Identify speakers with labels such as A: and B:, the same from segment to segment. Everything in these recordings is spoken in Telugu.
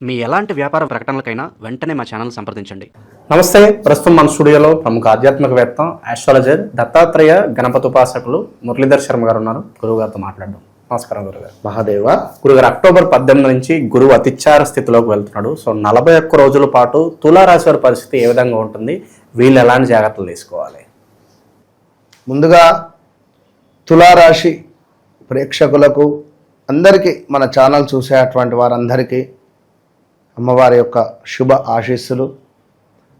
A: మీ ఎలాంటి వ్యాపార ప్రకటనలకైనా వెంటనే మా ఛానల్ సంప్రదించండి.
B: నమస్తే. ప్రస్తుతం మన స్టూడియోలో ప్రముఖ ఆధ్యాత్మికవేత్త, ఆస్ట్రాలజర్, దత్తాత్రేయ గణపతి ఉపాసకులు మురళీధర్ శర్మ గారు ఉన్నారు. గురువు గారితో మాట్లాడడం. నమస్కారం గురుగారు.
C: మహాదేవ.
B: గురుగారు, అక్టోబర్ 18 నుంచి గురువు అతిచార స్థితిలోకి వెళ్తున్నాడు. సో 41 రోజుల పాటు తులారాశి వారి పరిస్థితి ఏ విధంగా ఉంటుంది? వీళ్ళు ఎలాంటి జాగ్రత్తలు తీసుకోవాలి?
C: ముందుగా తులారాశి ప్రేక్షకులకు అందరికీ, మన ఛానల్ చూసేటువంటి వారందరికీ అమ్మవారి యొక్క శుభ ఆశీస్సులు.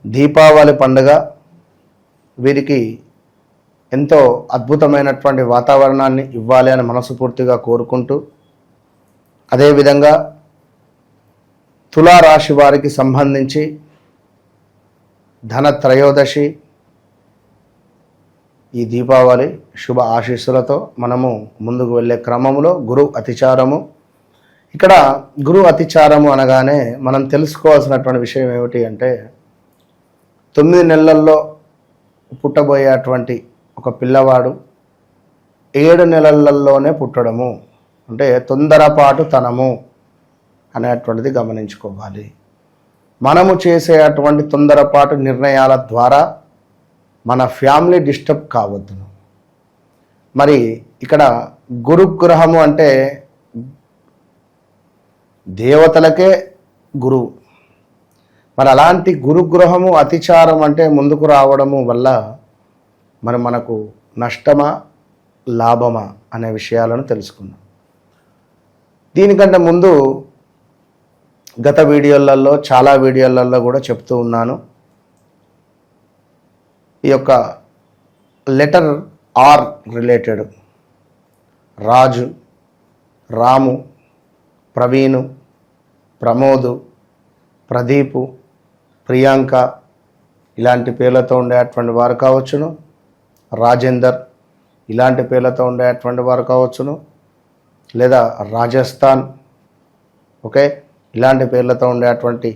C: దీపావళి పండుగ వీరికి ఎంతో అద్భుతమైనటువంటి వాతావరణాన్ని ఇవ్వాలి అని మనస్ఫూర్తిగా కోరుకుంటూ, అదేవిధంగా తులారాశి వారికి సంబంధించి ధన త్రయోదశి, ఈ దీపావళి శుభ ఆశీస్సులతో మనము ముందుకు వెళ్ళే క్రమంలో గురు అతిచారము. ఇక్కడ గురు అతిచారము అనగానే మనం తెలుసుకోవాల్సినటువంటి విషయం ఏమిటి అంటే, 9 నెలల్లో పుట్టబోయేటువంటి ఒక పిల్లవాడు 7 నెలలలోనే పుట్టడము అంటే తొందరపాటు తనము అనేటువంటిది గమనించుకోవాలి. మనము చేసేటువంటి తొందరపాటు నిర్ణయాల ద్వారా మన ఫ్యామిలీ డిస్టర్బ్ కావద్దును. మరి ఇక్కడ గురుగ్రహము అంటే దేవతలకే గురువు. మరి అలాంటి గురుగ్రహము అతిచారం అంటే ముందుకు రావడము వల్ల మరి మనకు నష్టమా లాభమా అనే విషయాలను తెలుసుకుందాం. దీనికంటే ముందు గత వీడియోలలో, చాలా వీడియోలలో కూడా చెప్తూ ఉన్నాను, ఈ యొక్క లెటర్ ఆర్ రిలేటెడ్ రాజు, రాము, ప్రవీణు, ప్రమోదు, ప్రదీపు, ప్రియాంక ఇలాంటి పేర్లతో ఉండేటువంటి వారు కావచ్చును, రాజేందర్ ఇలాంటి పేర్లతో ఉండేటువంటి వారు కావచ్చును, లేదా రాజస్థాన్, ఓకే, ఇలాంటి పేర్లతో ఉండేటువంటి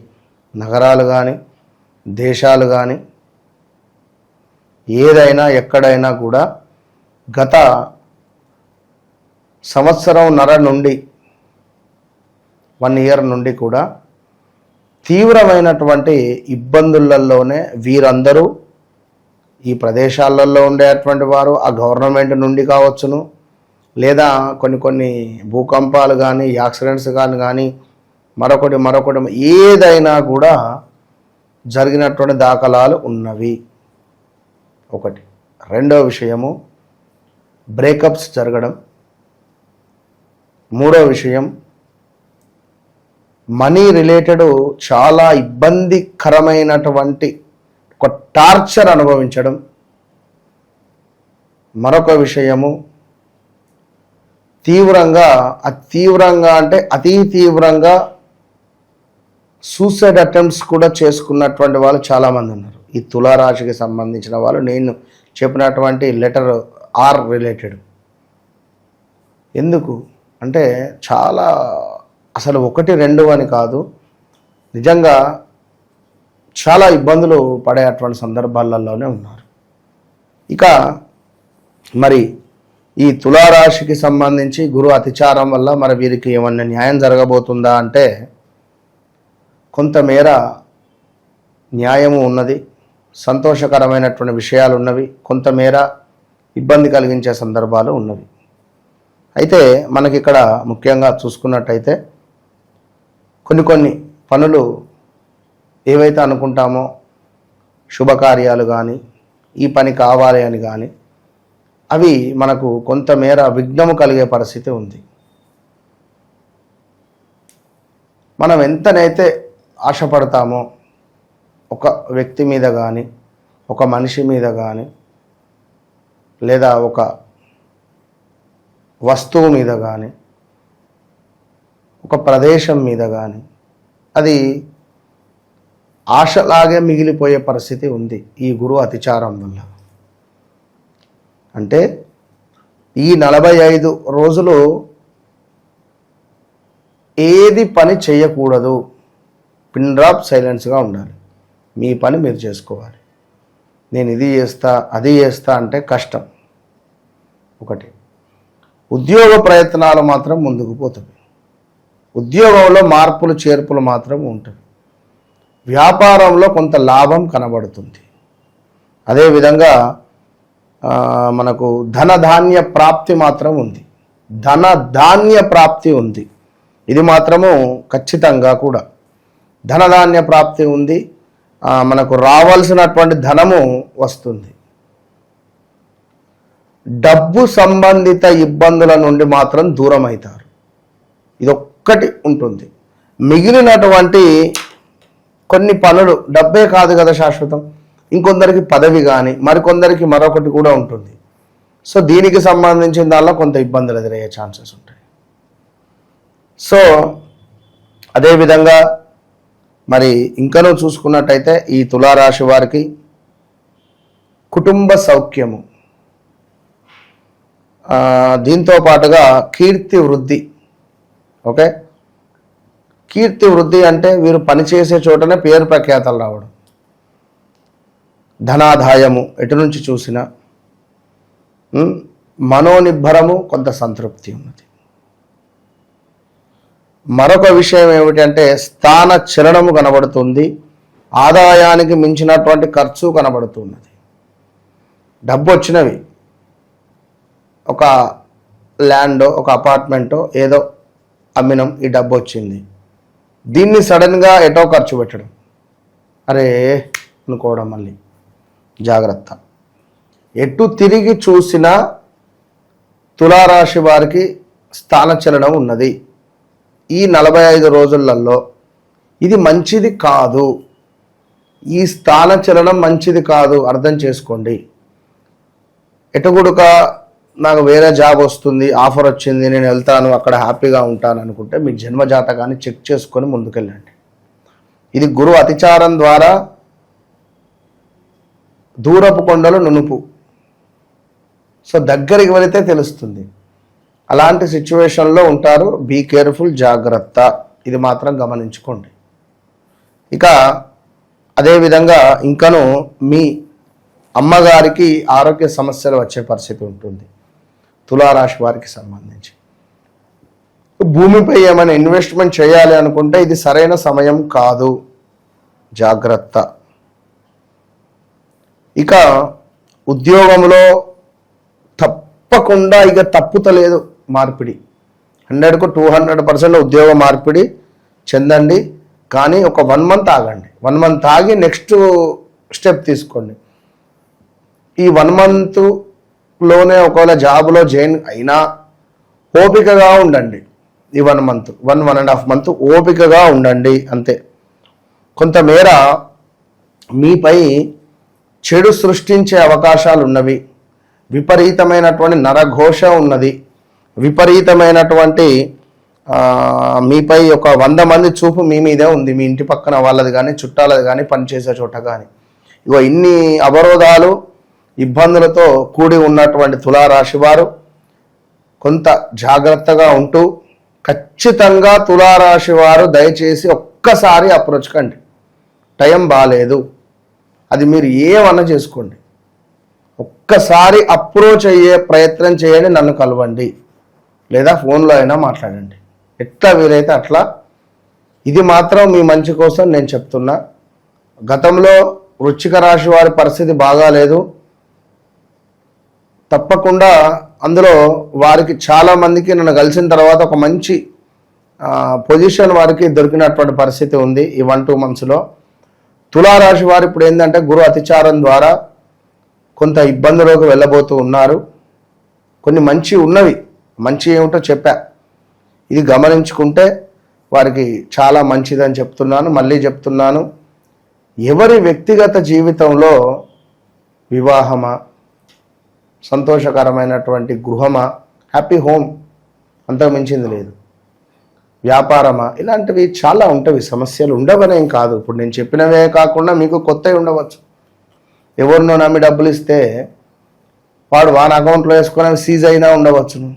C: నగరాలు కానీ దేశాలు కానీ ఏదైనా ఎక్కడైనా కూడా గత సంవత్సరంన్నర నుండి 1 ఇయర్ నుండి కూడా తీవ్రమైనటువంటి ఇబ్బందులలోనే వీరందరూ ఈ ప్రదేశాలలో ఉండేటువంటి వారు ఆ గవర్నమెంట్ నుండి కావచ్చును, లేదా కొన్ని భూకంపాలు కానీ యాక్సిడెంట్స్ కానీ మరొకటి ఏదైనా కూడా జరిగినటువంటి దాఖలాలు ఉన్నవి. ఒకటి. రెండవ విషయము బ్రేకప్స్ జరగడం. మూడవ విషయం మనీ రిలేటెడ్ చాలా ఇబ్బందికరమైనటువంటి ఒక టార్చర్ అనుభవించడం. మరొక విషయము తీవ్రంగా అంటే అతి తీవ్రంగా సూసైడ్ అటెంప్ట్స్ కూడా చేసుకున్నటువంటి వాళ్ళు చాలామంది ఉన్నారు. ఈ తులారాశికి సంబంధించిన వాళ్ళు నేను చెప్పినటువంటి లెటర్ ఆర్ రిలేటెడ్. ఎందుకు అంటే చాలా, అసలు 1, 2 అని కాదు, నిజంగా చాలా ఇబ్బందులు పడేటువంటి సందర్భాలలోనే ఉన్నారు. ఇక మరి ఈ తులారాశికి సంబంధించి గురు అతిచారం వల్ల మరి వీరికి ఏమన్నా న్యాయం జరగబోతుందా అంటే కొంతమేర న్యాయము ఉన్నది, సంతోషకరమైనటువంటి విషయాలు ఉన్నవి, కొంతమేర ఇబ్బంది కలిగించే సందర్భాలు ఉన్నవి. అయితే మనకి ఇక్కడ ముఖ్యంగా చూసుకున్నట్టయితే కొన్ని పనులు ఏవైతే అనుకుంటామో శుభకార్యాలు కానీ ఈ పని కావాలి అని కానీ అవి మనకు కొంతమేర విఘ్నము కలిగే పరిస్థితి ఉంది. మనం ఎంతనైతే ఆశపడతామో ఒక వ్యక్తి మీద కానీ, ఒక మనిషి మీద కానీ, లేదా ఒక వస్తువు మీద కానీ, ఒక ప్రదేశం మీద కానీ అది ఆశలాగే మిగిలిపోయే పరిస్థితి ఉంది ఈ గురు అతిచారం వల్ల. అంటే ఈ 45 రోజులు ఏది పని చేయకూడదు, పిన్ డ్రాప్ సైలెన్స్గా ఉండాలి. మీ పని మీరు చేసుకోవాలి. నేను ఇది చేస్తా అది చేస్తా అంటే కష్టం. ఒకటి. ఉద్యోగ ప్రయత్నాలు మాత్రం ముందుకు పోతుంది. ఉద్యోగంలో మార్పులు చేర్పులు మాత్రం ఉంటుంది. వ్యాపారంలో కొంత లాభం కనబడుతుంది. అదేవిధంగా మనకు ధనధాన్య ప్రాప్తి మాత్రం ఉంది. ధనధాన్య ప్రాప్తి ఉంది. ఇది మాత్రము ఖచ్చితంగా కూడా ధనధాన్య ప్రాప్తి ఉంది. మనకు రావాల్సినటువంటి ధనము వస్తుంది. డబ్బు సంబంధిత ఇబ్బందుల నుండి మాత్రం దూరం అవుతారు. ఇదొక్కటి ఉంటుంది. మిగిలినటువంటి కొన్ని పనులు, డబ్బే కాదు కదా శాశ్వతం, ఇంకొందరికి పదవి కానీ మరికొందరికి మరొకటి కూడా ఉంటుంది. సో దీనికి సంబంధించిన దానిలో కొంత ఇబ్బందులు ఎదురయ్యే ఛాన్సెస్ ఉంటాయి. సో అదేవిధంగా మరి ఇంకనూ చూసుకున్నట్టయితే ఈ తులారాశి వారికి కుటుంబ సౌఖ్యము, దీంతో పాటుగా కీర్తి వృద్ధి. ఓకే, కీర్తి వృద్ధి అంటే వీరు పనిచేసే చోటనే పేరు ప్రఖ్యాతలు రావడం, ధనాదాయము ఎటు నుంచి చూసినా, మనోనిబ్బరము, కొంత సంతృప్తి ఉన్నది. మరొక విషయం ఏమిటంటే స్థాన చలనము కనబడుతుంది. ఆదాయానికి మించినటువంటి ఖర్చు కనబడుతున్నది. డబ్బు వచ్చినవి, ఒక ల్యాండో ఒక అపార్ట్మెంటో ఏదో అమ్మినం, ఈ డబ్బు వచ్చింది, దీన్ని సడన్గా ఎటో ఖర్చు పెట్టడం, అరే అనుకోవడం, మళ్ళీ జాగ్రత్త. ఎటు తిరిగి చూసినా తులారాశి వారికి స్థానచలనం ఉన్నది. ఈ 45 రోజులలో ఇది మంచిది కాదు. ఈ స్థానచలనం మంచిది కాదు, అర్థం చేసుకోండి. ఎటుగుడుక నాకు వేరే జాబ్ వస్తుంది, ఆఫర్ వచ్చింది, నేను వెళ్తాను, అక్కడ హ్యాపీగా ఉంటాను అనుకుంటే మీ జన్మజాతకాన్ని చెక్ చేసుకొని ముందుకెళ్ళండి. ఇది గురు అతిచారం ద్వారా దూరపు కొండలు నునుపు. సో దగ్గరికి వెళితే తెలుస్తుంది. అలాంటి సిచ్యువేషన్లో ఉంటారు. బీ కేర్ఫుల్, జాగ్రత్త. ఇది మాత్రం గమనించుకోండి. ఇక అదేవిధంగా ఇంకను మీ అమ్మగారికి ఆరోగ్య సమస్యలు వచ్చే పరిస్థితి ఉంటుంది తులారాశి వారికి సంబంధించి. భూమిపై ఏమైనా ఇన్వెస్ట్మెంట్ చేయాలి అనుకుంటే ఇది సరైన సమయం కాదు, జాగ్రత్త. ఇక ఉద్యోగంలో తప్పకుండా ఇక తప్పుతలేదు మార్పిడి, 100కు 200% ఉద్యోగ మార్పిడి చెందండి. కానీ ఒక 1 మంత్ ఆగండి. 1 మంత్ ఆగి నెక్స్ట్ స్టెప్ తీసుకోండి. ఈ 1 మంత్లోనే ఒకవేళ జాబ్లో జాయిన్ అయినా ఓపికగా ఉండండి. ఈ 1 మంత్ 1.5 మంత్ ఓపికగా ఉండండి అంతే. కొంతమేర మీపై చెడు సృష్టించే అవకాశాలు ఉన్నవి. విపరీతమైనటువంటి నరఘోష ఉన్నది. విపరీతమైనటువంటి మీపై ఒక 100 మంది చూపు మీ మీదే ఉంది. మీ ఇంటి పక్కన వాళ్ళది కానీ, చుట్టాలది కానీ, పనిచేసే చోట కానీ. ఇగో ఇన్ని అవరోధాలు, ఇబ్బందులతో కూడి ఉన్నటువంటి తులారాశి వారు కొంత జాగ్రత్తగా ఉంటూ, ఖచ్చితంగా తులారాశి వారు దయచేసి ఒక్కసారి అప్రోచ్ కండి. టైం బాగాలేదు, అది మీరు ఏమన్నా చేసుకోండి, ఒక్కసారి అప్రోచ్ అయ్యే ప్రయత్నం చేయండి. నన్ను కలవండి, లేదా ఫోన్లో అయినా మాట్లాడండి, ఎట్లా వీలైతే అట్లా. ఇది మాత్రం మీ మంచి కోసం నేను చెప్తున్నా. గతంలో వృశ్చిక రాశి వారి పరిస్థితి బాగాలేదు. తప్పకుండా అందులో వారికి చాలామందికి నన్ను కలిసిన తర్వాత ఒక మంచి పొజిషన్ వారికి దొరికినటువంటి పరిస్థితి ఉంది ఈ 1-2 మంత్స్లో. తులారాశి వారు ఇప్పుడు ఏంటంటే గురు అతిచారం ద్వారా కొంత ఇబ్బందులోకి వెళ్ళబోతూ ఉన్నారు. కొన్ని మంచి ఉన్నవి, మంచి ఏమిటో చెప్పా, ఇది గమనించుకుంటే వారికి చాలా మంచిదని చెప్తున్నాను. మళ్ళీ చెప్తున్నాను, ఎవరి వ్యక్తిగత జీవితంలో వివాహమా, సంతోషకరమైనటువంటి గృహమా, హ్యాపీ హోమ్, అంతకు మించింది లేదు, వ్యాపారమా, ఇలాంటివి చాలా ఉంటవి. సమస్యలు ఉండవనేం కాదు. ఇప్పుడు నేను చెప్పినవే కాకుండా మీకు కొత్తవి ఉండవచ్చు. ఎవరినో నమ్మి డబ్బులు ఇస్తే వాడు వాని అకౌంట్లో వేసుకొని సీజ్ అయినా ఉండవచ్చును.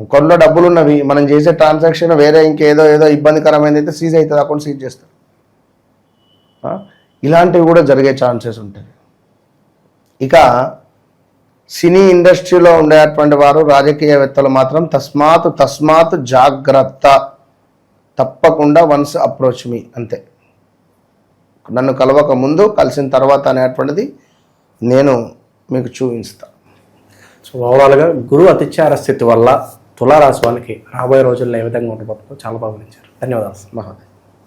C: ఒకరిలో డబ్బులు ఉన్నవి, మనం చేసే ట్రాన్సాక్షన్ వేరే ఇంకేదో ఇబ్బందికరమైనది అయితే సీజ్ అవుతుంది, అకౌంట్ సీజ్ చేస్తారు. ఇలాంటివి కూడా జరిగే ఛాన్సెస్ ఉంటాయి. ఇక సినీ ఇండస్ట్రీలో ఉండేటువంటి వారు, రాజకీయవేత్తలు మాత్రం తస్మాత్ జాగ్రత్త. తప్పకుండా వన్స్ అప్రోచ్ మీ, అంతే. నన్ను కలవక ముందు, కలిసిన తర్వాత అనేటువంటిది నేను మీకు చూపిస్తాను.
B: సో ఓవరాల్గా గురువు అతిచార స్థితి వల్ల తులారాశి వాళ్ళకి రాబోయే రోజుల్లో ఏ విధంగా ఉండబోతుందో చాలా బాగా వివరించారు. ధన్యవాదాలు.
C: మహోదయ.